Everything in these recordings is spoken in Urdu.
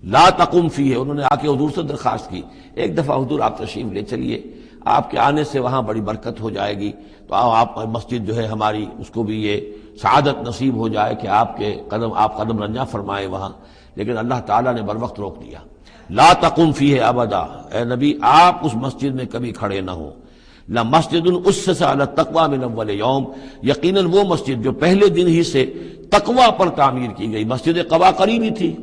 لا تقم فی ہے، انہوں نے آ کے حضور سے درخواست کی، ایک دفعہ حضور آپ تشریف لے چلیے، آپ کے آنے سے وہاں بڑی برکت ہو جائے گی، تو آپ مسجد جو ہے ہماری اس کو بھی یہ سعادت نصیب ہو جائے کہ آپ قدم رنجاں فرمائے وہاں۔ لیکن اللہ تعالیٰ نے بر وقت روک دیا، لا تقم فیہ ابدا، اے نبی آپ اس مسجد میں کبھی کھڑے نہ ہوں۔ لمسجد اسس علی التقوی من اول یوم، یقیناً وہ مسجد جو پہلے دن ہی سے تقوی پر تعمیر کی گئی، مسجد قباء قریب ہی تھی،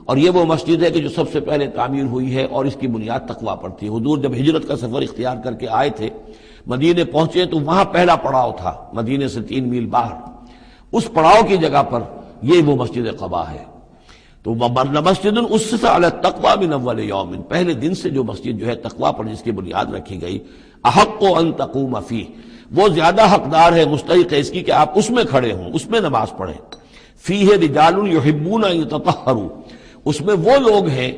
اور یہ وہ مسجد ہے کہ جو سب سے پہلے تعمیر ہوئی ہے، اور اس کی بنیاد تقوی پر تھی۔ حضور جب ہجرت کا سفر اختیار کر کے آئے تھے، مدینے پہنچے تو وہاں پہلا پڑاؤ تھا، مدینے سے 3 میل باہر، اس پڑاؤ کی جگہ پر یہ وہ مسجد قباء ہے۔ تو مسجد اسس علی التقوی من اول یوم، پہلے دن سے جو مسجد جو ہے تقوی پر جس کی بنیاد رکھی گئی، احق ان تقوم فیہ، وہ زیادہ حقدار ہے، مستحق ہے اس کی کہ آپ اس میں کھڑے ہوں، اس میں نماز پڑھیں۔ فیہ رجال یحبون ان یتطہروا، اس میں وہ لوگ ہیں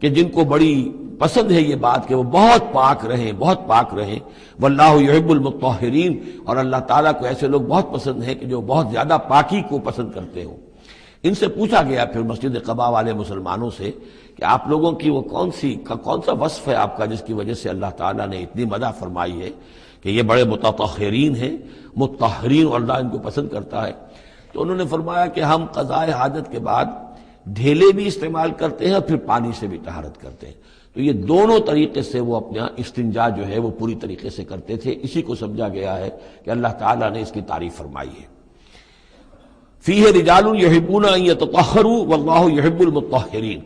کہ جن کو بڑی پسند ہے یہ بات کہ وہ بہت پاک رہیں، بہت پاک رہیں۔ واللہ یحب المطہرین، اور اللہ تعالیٰ کو ایسے لوگ بہت پسند ہیں کہ جو بہت زیادہ پاکی کو پسند کرتے ہوں۔ ان سے پوچھا گیا پھر مسجد قباء والے مسلمانوں سے کہ آپ لوگوں کی وہ کون سا وصف ہے آپ کا جس کی وجہ سے اللہ تعالیٰ نے اتنی مدح فرمائی ہے کہ یہ بڑے متطہرین ہیں، مطہرین، اور اللہ ان کو پسند کرتا ہے۔ تو انہوں نے فرمایا کہ ہم قضاء حاجت کے بعد ڈھیلے بھی استعمال کرتے ہیں اور پھر پانی سے بھی طہارت کرتے ہیں۔ تو یہ دونوں طریقے سے وہ اپنا استنجا جو ہے وہ پوری طریقے سے کرتے تھے، اسی کو سمجھا گیا ہے کہ اللہ تعالیٰ نے اس کی تعریف فرمائی ہے۔ فیہ رجال یحبون ان یتطہروا واللہ یحب المطہرین۔